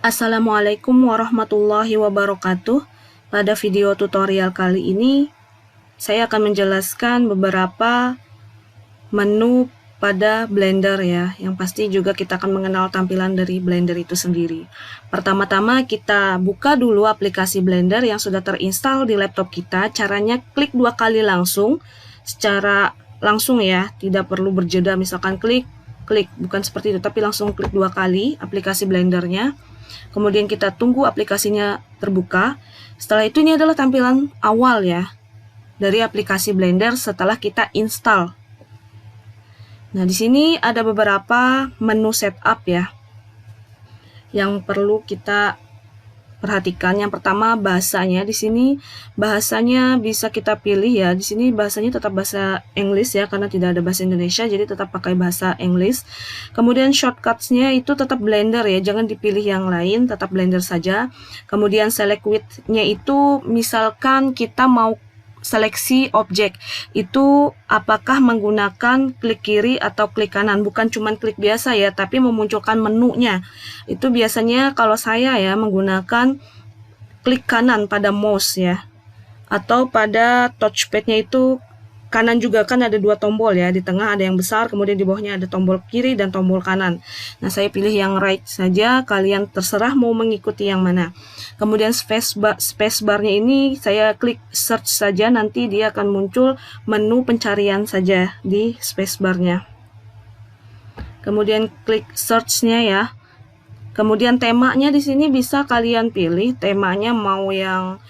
Assalamualaikum warahmatullahi wabarakatuh. Pada video tutorial kali ini, saya akan menjelaskan beberapa menu pada Blender ya. Yang pasti juga kita akan mengenal tampilan dari Blender itu sendiri. Pertama-tama kita buka dulu aplikasi Blender yang sudah terinstall di laptop kita. Caranya klik 2 kali langsung, secara langsung ya, tidak perlu berjeda. Misalkan klik, bukan seperti itu, tapi langsung klik 2 kali aplikasi Blendernya. Kemudian kita tunggu aplikasinya terbuka. Setelah itu ini adalah tampilan awal ya dari aplikasi Blender setelah kita install. Nah, di sini ada beberapa menu setup ya yang perlu kita perhatikan. Yang pertama bahasanya, di sini bahasanya bisa kita pilih ya. Di sini bahasanya tetap bahasa Inggris ya, karena tidak ada bahasa Indonesia, jadi tetap pakai bahasa Inggris. Kemudian shortcuts-nya itu tetap Blender ya, jangan dipilih yang lain, tetap Blender saja. Kemudian select with-nya itu misalkan kita mau seleksi objek, itu apakah menggunakan klik kiri atau klik kanan, bukan cuma klik biasa ya, tapi memunculkan menunya. Itu biasanya kalau saya ya menggunakan klik kanan pada mouse ya, atau pada touchpad-nya itu kanan juga, kan ada 2 tombol ya, di tengah ada yang besar, kemudian di bawahnya ada tombol kiri dan tombol kanan. Nah, saya pilih yang right saja, kalian terserah mau mengikuti yang mana. Kemudian spacebar-nya ini saya klik search saja, nanti dia akan muncul menu pencarian saja di spacebar-nya. Kemudian klik search-nya ya. Kemudian temanya di sini bisa kalian pilih, temanya mau yang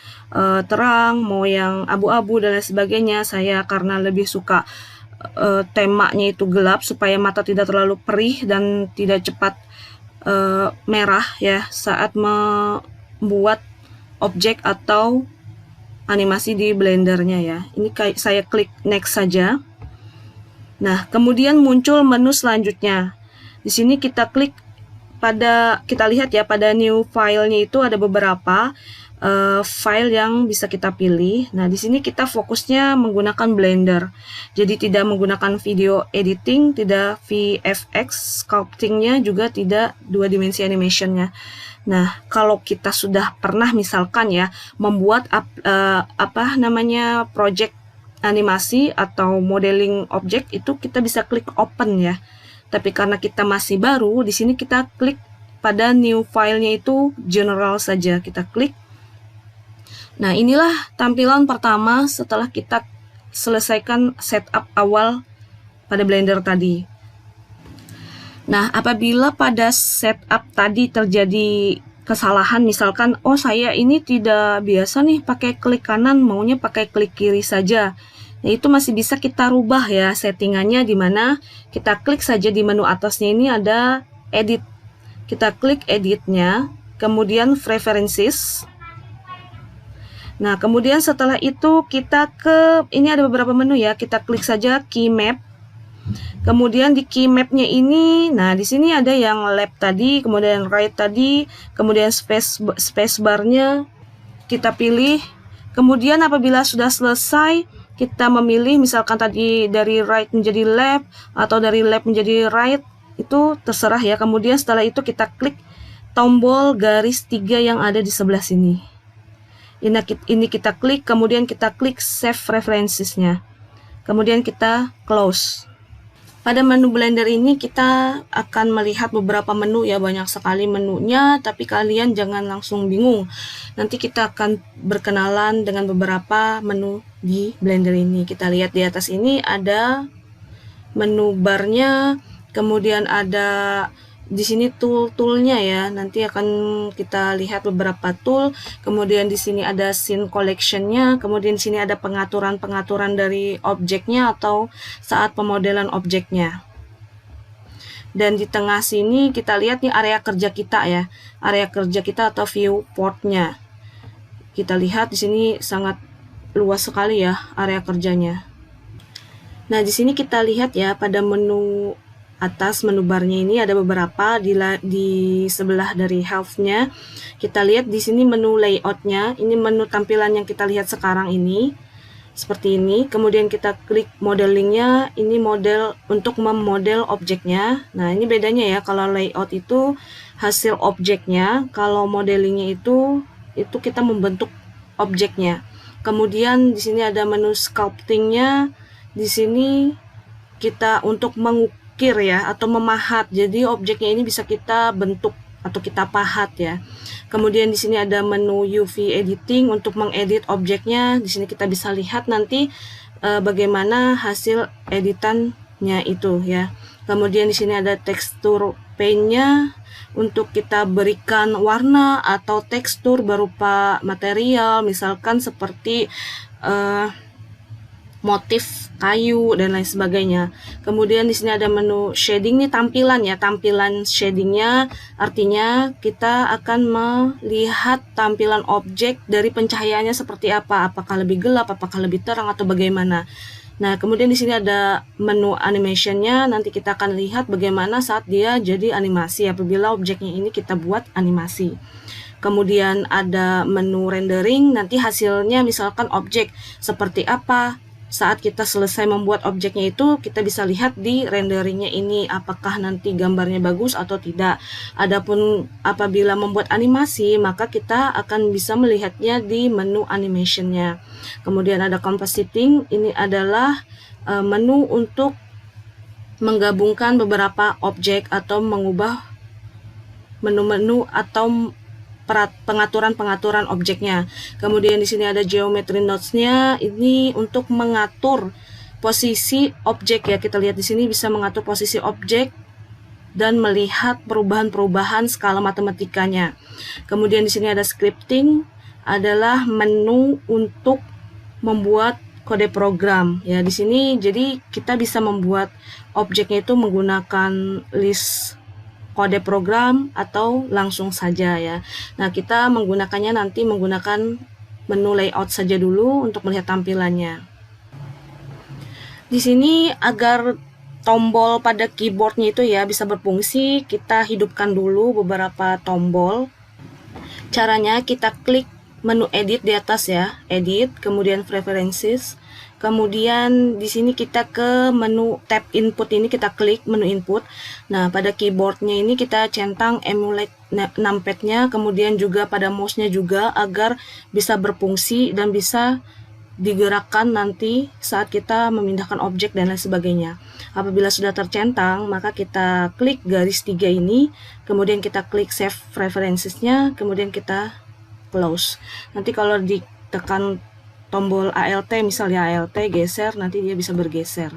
terang, mau yang abu-abu dan lain sebagainya. Saya karena lebih suka temanya itu gelap supaya mata tidak terlalu perih dan tidak cepat merah ya saat membuat objek atau animasi di Blendernya ya. Ini saya klik next saja. Nah, kemudian muncul menu selanjutnya. Di sini kita klik kita lihat ya, pada new file-nya itu ada beberapa file yang bisa kita pilih. Nah, di sini kita fokusnya menggunakan Blender. Jadi tidak menggunakan video editing, tidak VFX, sculptingnya juga tidak 2 dimensi animationnya. Nah, kalau kita sudah pernah misalkan ya membuat project animasi atau modeling objek, itu kita bisa klik open ya. Tapi karena kita masih baru, di sini kita klik pada new file-nya itu general saja, kita klik. Nah, inilah tampilan pertama setelah kita selesaikan setup awal pada Blender tadi. Nah, apabila pada setup tadi terjadi kesalahan, misalkan, oh saya ini tidak biasa nih pakai klik kanan, maunya pakai klik kiri saja. Nah, itu masih bisa kita rubah ya settingannya, di mana kita klik saja di menu atasnya ini ada edit. Kita klik editnya, kemudian preferences. Nah, kemudian setelah itu kita ini ada beberapa menu ya, kita klik saja key map. Kemudian di key map-nya ini, nah di sini ada yang left tadi, kemudian right tadi, kemudian space bar-nya kita pilih. Kemudian apabila sudah selesai, kita memilih misalkan tadi dari right menjadi left atau dari left menjadi right, itu terserah ya. Kemudian setelah itu kita klik tombol garis 3 yang ada di sebelah sini. Ini kita klik, kemudian kita klik save references-nya. Kemudian kita close. Pada menu Blender ini kita akan melihat beberapa menu ya, banyak sekali menunya, tapi kalian jangan langsung bingung. Nanti kita akan berkenalan dengan beberapa menu di Blender ini. Kita lihat di atas ini ada menu barnya, kemudian ada di sini tool-toolnya ya. Nanti akan kita lihat beberapa tool. Kemudian di sini ada scene collection-nya. Kemudian di sini ada pengaturan-pengaturan dari objeknya atau saat pemodelan objeknya. Dan di tengah sini kita lihat nih area kerja kita ya. Area kerja kita atau viewport-nya. Kita lihat di sini sangat luas sekali ya area kerjanya. Nah, di sini kita lihat ya pada menu atas, menu barnya ini ada beberapa di sebelah dari health-nya. Kita lihat di sini menu layout-nya. Ini menu tampilan yang kita lihat sekarang ini. Seperti ini. Kemudian kita klik modeling-nya. Ini model untuk memodel objeknya. Nah, ini bedanya ya. Kalau layout itu hasil objeknya. Kalau modelingnya itu kita membentuk objeknya. Kemudian di sini ada menu sculptingnya. Di sini kita untuk mengukir ya atau memahat. Jadi objeknya ini bisa kita bentuk atau kita pahat ya. Kemudian di sini ada menu UV editing untuk mengedit objeknya. Di sini kita bisa lihat nanti bagaimana hasil editannya itu ya. Kemudian di sini ada tekstur paint-nya untuk kita berikan warna atau tekstur berupa material, misalkan seperti motif kayu dan lain sebagainya. Kemudian di sini ada menu shading nih, tampilan ya, tampilan shadingnya artinya kita akan melihat tampilan objek dari pencahayaannya seperti apa, apakah lebih gelap, apakah lebih terang atau bagaimana. Nah, kemudian di sini ada menu animationnya, nanti kita akan lihat bagaimana saat dia jadi animasi apabila objeknya ini kita buat animasi. Kemudian ada menu rendering, nanti hasilnya misalkan objek seperti apa. Saat kita selesai membuat objeknya itu, kita bisa lihat di renderingnya ini apakah nanti gambarnya bagus atau tidak. Adapun apabila membuat animasi, maka kita akan bisa melihatnya di menu animationnya. Kemudian ada compositing, ini adalah menu untuk menggabungkan beberapa objek atau mengubah menu-menu atau pengaturan-pengaturan objeknya. Kemudian di sini ada geometry nodes-nya, ini untuk mengatur posisi objek ya. Kita lihat di sini bisa mengatur posisi objek dan melihat perubahan-perubahan skala matematikanya. Kemudian di sini ada scripting, adalah menu untuk membuat kode program ya. Di sini jadi kita bisa membuat objeknya itu menggunakan list kode program atau langsung saja ya. Nah, kita menggunakannya nanti menggunakan menu layout saja dulu untuk melihat tampilannya. Di sini agar tombol pada keyboardnya itu ya bisa berfungsi, kita hidupkan dulu beberapa tombol. Caranya kita klik menu edit di atas ya, edit, kemudian preferences. Kemudian di sini kita ke menu tab input, ini kita klik menu input. Nah, pada keyboardnya ini kita centang emulate numpad-nya, kemudian juga pada mouse-nya juga agar bisa berfungsi dan bisa digerakkan nanti saat kita memindahkan objek dan lain sebagainya. Apabila sudah tercentang, maka kita klik garis 3 ini, kemudian kita klik save preferences-nya, kemudian kita close. Nanti kalau ditekan tombol ALT, misalnya ALT geser, nanti dia bisa bergeser.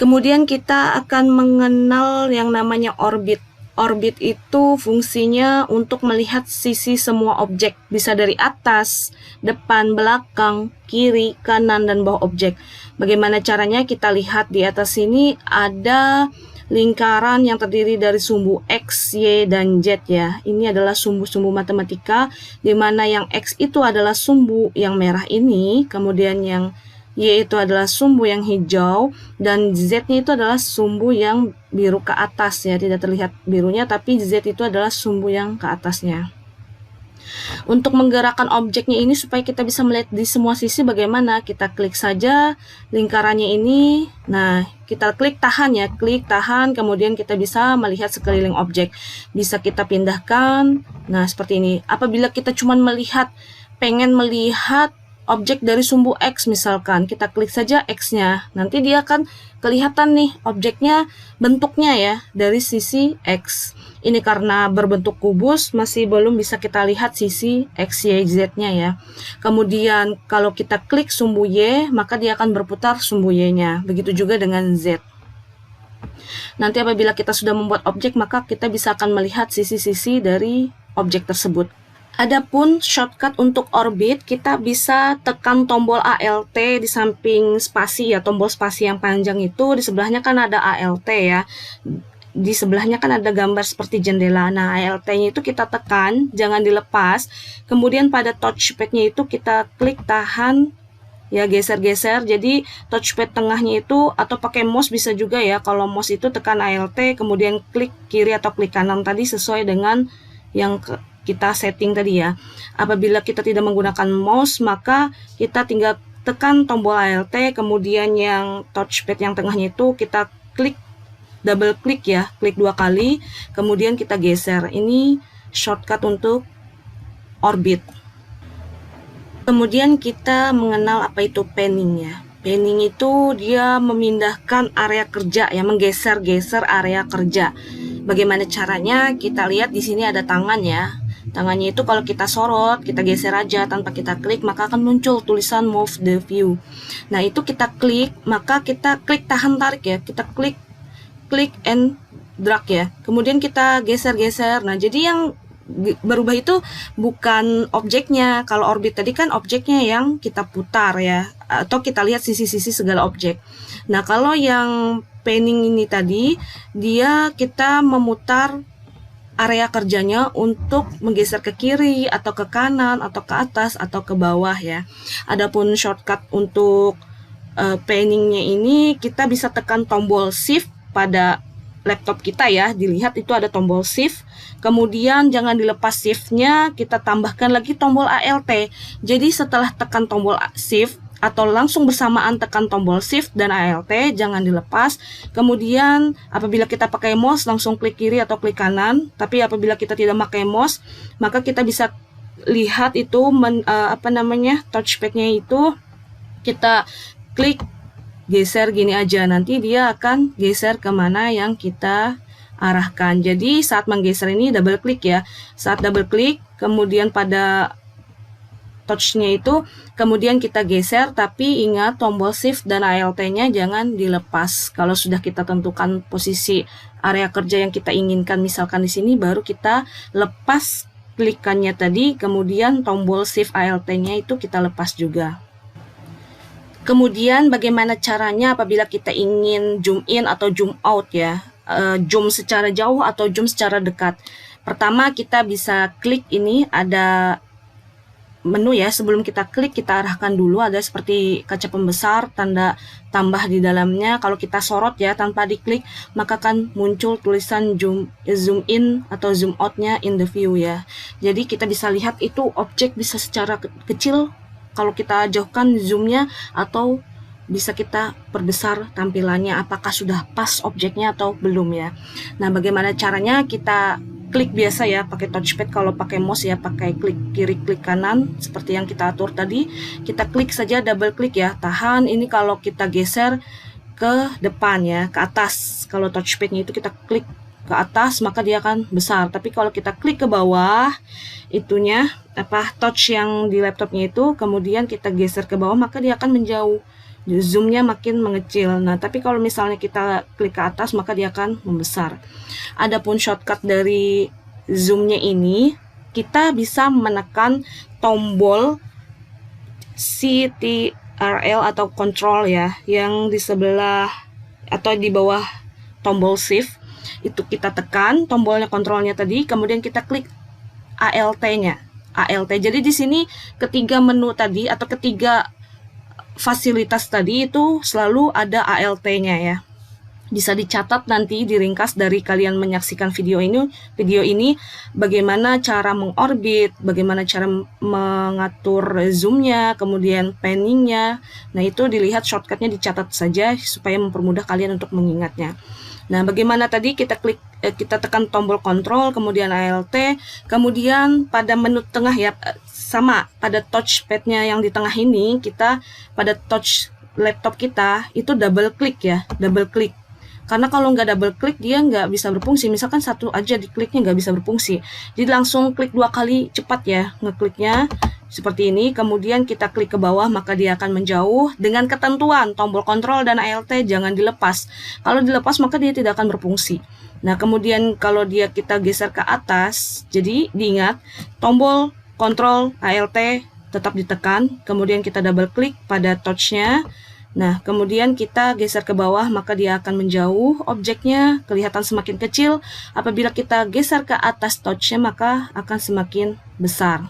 Kemudian kita akan mengenal yang namanya orbit. Orbit itu fungsinya untuk melihat sisi semua objek, bisa dari atas, depan, belakang, kiri, kanan, dan bawah objek. Bagaimana caranya? Kita lihat di atas sini ada lingkaran yang terdiri dari sumbu X, Y, dan Z ya. Ini adalah sumbu-sumbu matematika, di mana yang X itu adalah sumbu yang merah ini, kemudian yang Y itu adalah sumbu yang hijau, dan Z-nya itu adalah sumbu yang biru ke atas ya. Tidak terlihat birunya, tapi Z itu adalah sumbu yang ke atasnya. Untuk menggerakkan objeknya ini supaya kita bisa melihat di semua sisi, bagaimana? Kita klik saja lingkarannya ini. Nah, kita klik tahan ya, klik tahan, kemudian kita bisa melihat sekeliling objek. Bisa kita pindahkan. Nah, seperti ini. Apabila kita cuma pengen melihat objek dari sumbu X misalkan, kita klik saja X-nya. Nanti dia akan kelihatan nih objeknya, bentuknya ya dari sisi X. Ini karena berbentuk kubus masih belum bisa kita lihat sisi X, Y, Z-nya ya. Kemudian kalau kita klik sumbu Y, maka dia akan berputar sumbu Y-nya. Begitu juga dengan Z. Nanti apabila kita sudah membuat objek, maka kita bisa akan melihat sisi-sisi dari objek tersebut. Adapun shortcut untuk orbit, kita bisa tekan tombol ALT di samping spasi ya, tombol spasi yang panjang itu, di sebelahnya kan ada ALT ya. Di sebelahnya kan ada gambar seperti jendela. Nah, ALT-nya itu kita tekan, jangan dilepas. Kemudian pada touchpad-nya itu kita klik tahan, ya geser-geser. Jadi touchpad tengahnya itu, atau pakai mouse bisa juga ya. Kalau mouse itu tekan ALT, kemudian klik kiri atau klik kanan tadi sesuai dengan yang kita setting tadi ya. Apabila kita tidak menggunakan mouse, maka kita tinggal tekan tombol ALT, kemudian yang touchpad yang tengahnya itu kita klik double klik ya, klik 2 kali, kemudian kita geser. Ini shortcut untuk orbit. Kemudian kita mengenal apa itu panning ya. Panning itu dia memindahkan area kerja ya, menggeser-geser area kerja. Bagaimana caranya? Kita lihat di sini ada tangan ya. Tangannya itu kalau kita sorot, kita geser aja tanpa kita klik, maka akan muncul tulisan move the view. Nah, itu kita klik, maka kita klik tahan tarik ya. Kita klik and drag ya. Kemudian kita geser-geser. Nah, jadi yang berubah itu bukan objeknya. Kalau orbit tadi kan objeknya yang kita putar ya, atau kita lihat sisi-sisi segala objek. Nah, kalau yang panning ini tadi, dia kita memutar area kerjanya untuk menggeser ke kiri atau ke kanan atau ke atas atau ke bawah ya. Adapun shortcut untuk panningnya ini, kita bisa tekan tombol shift pada laptop kita ya, dilihat itu ada tombol shift, kemudian jangan dilepas shiftnya, kita tambahkan lagi tombol ALT. Jadi setelah tekan tombol shift atau langsung bersamaan tekan tombol shift dan ALT, jangan dilepas. Kemudian apabila kita pakai mouse langsung klik kiri atau klik kanan, tapi apabila kita tidak pakai mouse, maka kita bisa lihat itu touchpadnya itu kita klik geser gini aja, nanti dia akan geser kemana yang kita arahkan. Jadi saat menggeser ini double klik ya, saat double klik kemudian pada touchnya itu kemudian kita geser, tapi ingat tombol shift dan ALT nya jangan dilepas. Kalau sudah kita tentukan posisi area kerja yang kita inginkan, misalkan di sini, baru kita lepas klikannya tadi, kemudian tombol shift ALT nya itu kita lepas juga. Kemudian bagaimana caranya apabila kita ingin zoom in atau zoom out ya, zoom secara jauh atau zoom secara dekat. Pertama kita bisa klik, ini ada menu ya, sebelum kita klik kita arahkan dulu, ada seperti kaca pembesar, tanda tambah di dalamnya. Kalau kita sorot ya tanpa diklik, maka akan muncul tulisan zoom in atau zoom out-nya in the view ya. Jadi kita bisa lihat itu objek bisa secara kecil kalau kita jauhkan zoomnya, atau bisa kita perbesar tampilannya apakah sudah pas objeknya atau belum ya. Nah, bagaimana caranya? Kita klik biasa ya pakai touchpad. Kalau pakai mouse ya pakai klik kiri klik kanan seperti yang kita atur tadi. Kita klik saja, double klik ya, tahan. Ini kalau kita geser ke depan ya, ke atas. Kalau touchpadnya itu kita klik ke atas maka dia akan besar, tapi kalau kita klik ke bawah itunya touch yang di laptopnya itu, kemudian kita geser ke bawah maka dia akan menjauh, zoomnya makin mengecil. Nah, tapi kalau misalnya kita klik ke atas maka dia akan membesar. Adapun shortcut dari zoomnya ini, kita bisa menekan tombol CTRL atau control ya, yang di sebelah atau di bawah tombol shift. Itu kita tekan tombolnya, kontrolnya tadi, kemudian kita klik ALT-nya. ALT. Jadi di sini ketiga menu tadi atau ketiga fasilitas tadi itu selalu ada ALT-nya ya. Bisa dicatat nanti, diringkas dari kalian menyaksikan video ini bagaimana cara mengorbit, bagaimana cara mengatur zoomnya, kemudian panningnya. Nah, itu dilihat shortcutnya, dicatat saja supaya mempermudah kalian untuk mengingatnya. Nah, bagaimana tadi kita klik, kita tekan tombol kontrol, kemudian ALT, kemudian pada menu tengah ya, sama pada touchpadnya yang di tengah ini, kita pada touch laptop kita itu double klik ya, double klik. Karena kalau nggak double klik dia nggak bisa berfungsi. Misalkan satu aja dikliknya nggak bisa berfungsi. Jadi langsung klik 2 kali cepat ya ngekliknya. Seperti ini, kemudian kita klik ke bawah maka dia akan menjauh dengan ketentuan tombol kontrol dan ALT jangan dilepas. Kalau dilepas maka dia tidak akan berfungsi. Nah, kemudian kalau kita geser ke atas, jadi diingat tombol kontrol ALT tetap ditekan, kemudian kita double klik pada touchnya. Nah, kemudian kita geser ke bawah maka dia akan menjauh, objeknya kelihatan semakin kecil. Apabila kita geser ke atas touchnya maka akan semakin besar.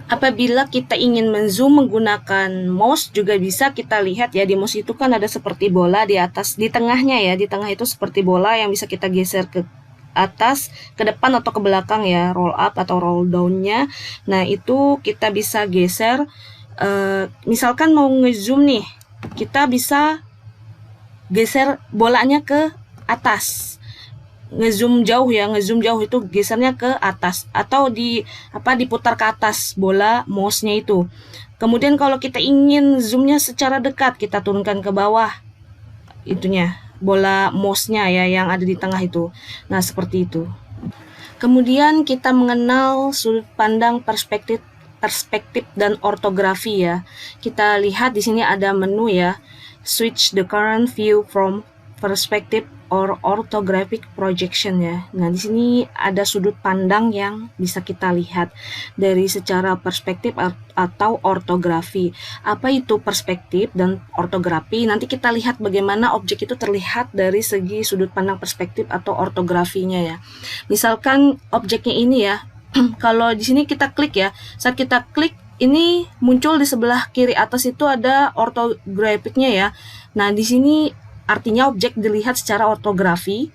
Apabila kita ingin menzoom menggunakan mouse juga bisa. Kita lihat ya, di mouse itu kan ada seperti bola di atas, di tengahnya ya, di tengah itu seperti bola yang bisa kita geser ke atas, ke depan atau ke belakang ya, roll up atau roll down-nya. Nah, itu kita bisa geser. Misalkan mau ngezoom nih, kita bisa geser bolanya ke atas. Ngezoom jauh ya, ngezoom jauh itu gesernya ke atas atau diputar ke atas bola mouse-nya itu. Kemudian kalau kita ingin zoomnya secara dekat, kita turunkan ke bawah itunya, bola mouse-nya ya yang ada di tengah itu. Nah, seperti itu. Kemudian kita mengenal sudut pandang perspektif dan ortografi ya. Kita lihat di sini ada menu ya. Switch the current view from perspective or orthographic projection ya. Nah, di sini ada sudut pandang yang bisa kita lihat dari secara perspektif atau ortografi. Apa itu perspektif dan ortografi? Nanti kita lihat bagaimana objek itu terlihat dari segi sudut pandang perspektif atau ortografinya ya. Misalkan objeknya ini ya. Kalau di sini kita klik ya. Saat kita klik ini muncul di sebelah kiri atas itu ada ortografiknya ya. Nah, di sini artinya objek dilihat secara ortografi.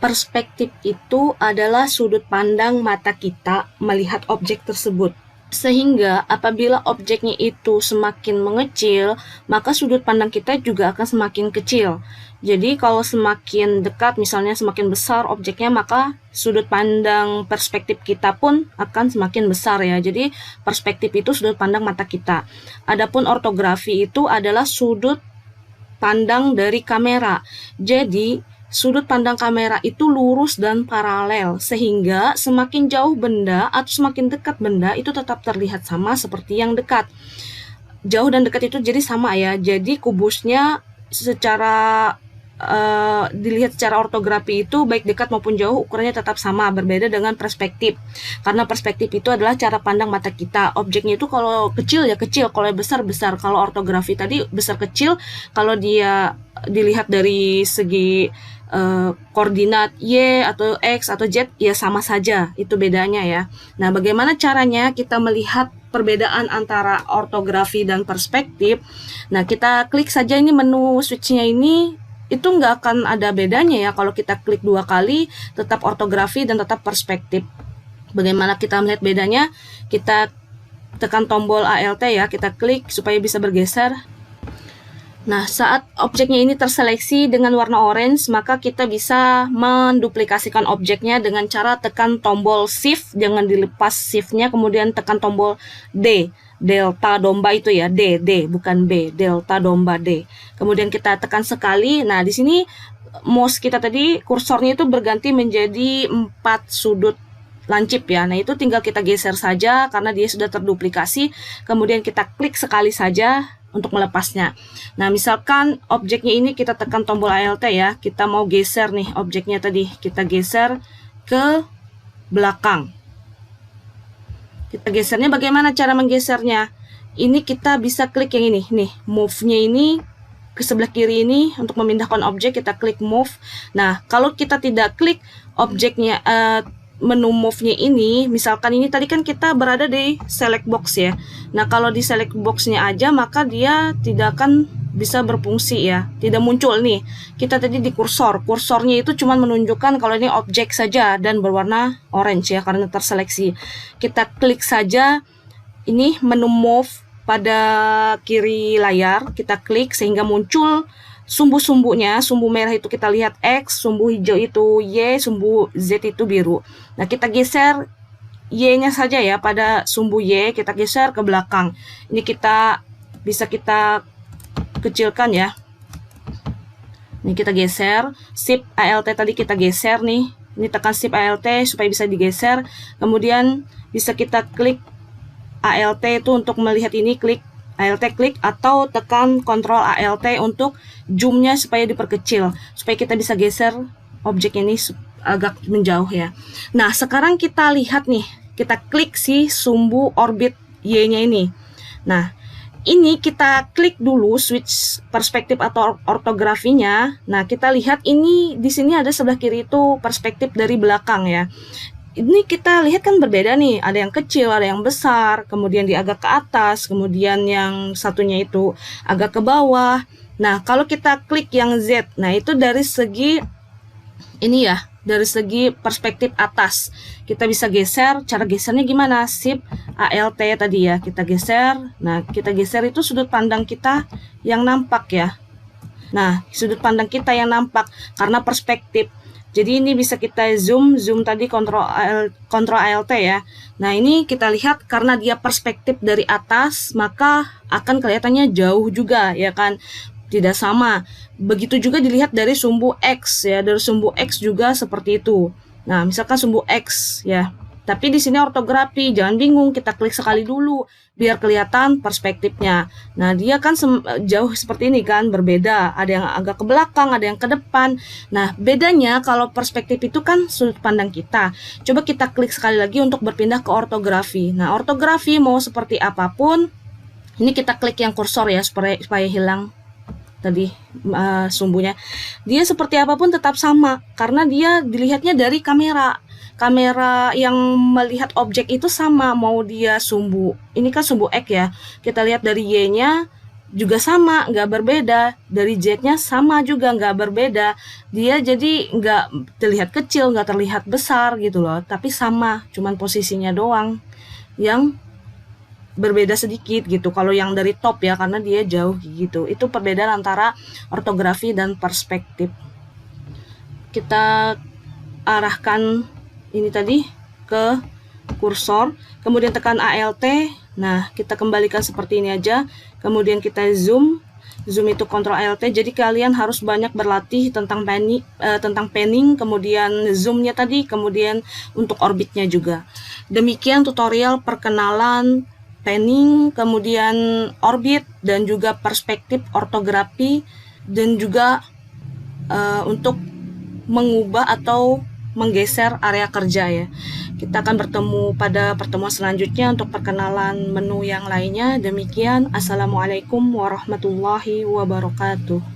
Perspektif itu adalah sudut pandang mata kita melihat objek tersebut. Sehingga apabila objeknya itu semakin mengecil, maka sudut pandang kita juga akan semakin kecil. Jadi kalau semakin dekat, misalnya semakin besar objeknya, maka sudut pandang perspektif kita pun akan semakin besar ya. Jadi perspektif itu sudut pandang mata kita. Adapun ortografi itu adalah sudut pandang dari kamera. Jadi sudut pandang kamera itu lurus dan paralel, sehingga semakin jauh benda atau semakin dekat benda itu tetap terlihat sama seperti yang dekat. Jauh dan dekat itu jadi sama ya. Jadi kubusnya secara dilihat secara ortografi itu baik dekat maupun jauh ukurannya tetap sama, berbeda dengan perspektif. Karena perspektif itu adalah cara pandang mata kita. Objeknya itu kalau kecil ya kecil, kalau besar besar. Kalau ortografi tadi besar kecil, kalau dia dilihat dari segi koordinat Y atau X atau Z ya sama saja, itu bedanya ya. Nah, bagaimana caranya kita melihat perbedaan antara ortografi dan perspektif? Nah, kita klik saja ini menu switch-nya ini, itu nggak akan ada bedanya ya. Kalau kita klik 2 kali tetap ortografi dan tetap perspektif. Bagaimana kita melihat bedanya? Kita tekan tombol ALT ya, kita klik supaya bisa bergeser. Nah, saat objeknya ini terseleksi dengan warna orange, maka kita bisa menduplikasikan objeknya dengan cara tekan tombol shift, jangan dilepas shiftnya, kemudian tekan tombol D, delta domba itu ya, D bukan B, delta domba D. Kemudian kita tekan sekali. Nah, di sini mouse kita tadi kursornya itu berganti menjadi 4 sudut lancip ya. Nah, itu tinggal kita geser saja karena dia sudah terduplikasi. Kemudian kita klik sekali saja untuk melepasnya. Nah, misalkan objeknya ini kita tekan tombol ALT ya, kita mau geser nih objeknya tadi, kita geser ke belakang. Kita gesernya bagaimana cara menggesernya? Ini kita bisa klik yang ini nih, move-nya ini ke sebelah kiri ini untuk memindahkan objek, kita klik move. Nah, kalau kita tidak klik objeknya, menu move-nya ini, misalkan ini tadi kan kita berada di select box ya. Nah, kalau di select box-nya aja maka dia tidak akan bisa berfungsi ya, tidak muncul nih. Kita tadi di kursor, kursornya itu cuma menunjukkan kalau ini objek saja dan berwarna orange ya karena terseleksi. Kita klik saja ini menu move pada kiri layar, kita klik sehingga muncul sumbu-sumbunya. Sumbu merah itu kita lihat X, sumbu hijau itu Y, sumbu Z itu biru. Nah, kita geser Y-nya saja ya pada sumbu Y, kita geser ke belakang. Ini bisa kita kecilkan ya. Ini kita geser, Shift ALT tadi kita geser nih. Ini tekan Shift ALT supaya bisa digeser. Kemudian bisa kita klik ALT itu untuk melihat ini, klik ALT klik atau tekan Ctrl ALT untuk zoomnya supaya diperkecil, supaya kita bisa geser objek ini agak menjauh ya. Nah, sekarang kita lihat nih, kita klik si sumbu orbit Y-nya ini. Nah, ini kita klik dulu switch perspektif atau ortografinya. Nah, kita lihat ini di sini ada sebelah kiri itu perspektif dari belakang ya. Ini kita lihat kan berbeda nih, ada yang kecil, ada yang besar, kemudian dia agak ke atas, kemudian yang satunya itu agak ke bawah. Nah, kalau kita klik yang Z, nah itu dari segi ini ya, dari segi perspektif atas. Kita bisa geser, cara gesernya gimana? Shift ALT tadi ya, kita geser. Nah, kita geser itu sudut pandang kita yang nampak ya. Nah, sudut pandang kita yang nampak karena perspektif. Jadi ini bisa kita zoom tadi Ctrl Alt ya. Nah, ini kita lihat karena dia perspektif dari atas, maka akan kelihatannya jauh juga ya kan. Tidak sama. Begitu juga dilihat dari sumbu X ya, dari sumbu X juga seperti itu. Nah, misalkan sumbu X ya. Tapi di sini ortografi, jangan bingung, kita klik sekali dulu biar kelihatan perspektifnya. Nah, dia kan jauh seperti ini kan, berbeda. Ada yang agak ke belakang, ada yang ke depan. Nah, bedanya kalau perspektif itu kan sudut pandang kita. Coba kita klik sekali lagi untuk berpindah ke ortografi. Nah, ortografi mau seperti apapun, ini kita klik yang kursor ya supaya hilang tadi sumbunya. Dia seperti apapun tetap sama karena dia dilihatnya dari kamera yang melihat objek itu sama, mau dia sumbu, ini kan sumbu X ya, kita lihat dari Y-nya juga sama, nggak berbeda, dari Z-nya sama juga, nggak berbeda, dia jadi nggak terlihat kecil, nggak terlihat besar gitu loh, tapi sama, cuman posisinya doang yang berbeda sedikit gitu. Kalau yang dari top ya, karena dia jauh gitu. Itu perbedaan antara ortografi dan perspektif. Kita arahkan ini tadi ke kursor, kemudian tekan Alt. Nah, kita kembalikan seperti ini aja. Kemudian kita zoom itu Ctrl Alt. Jadi kalian harus banyak berlatih tentang panning, kemudian zoomnya tadi, kemudian untuk orbitnya juga. Demikian tutorial perkenalan panning, kemudian orbit, dan juga perspektif ortografi, dan juga untuk mengubah atau menggeser area kerja ya. Kita akan bertemu pada pertemuan selanjutnya untuk perkenalan menu yang lainnya. Demikian, Assalamualaikum warahmatullahi wabarakatuh.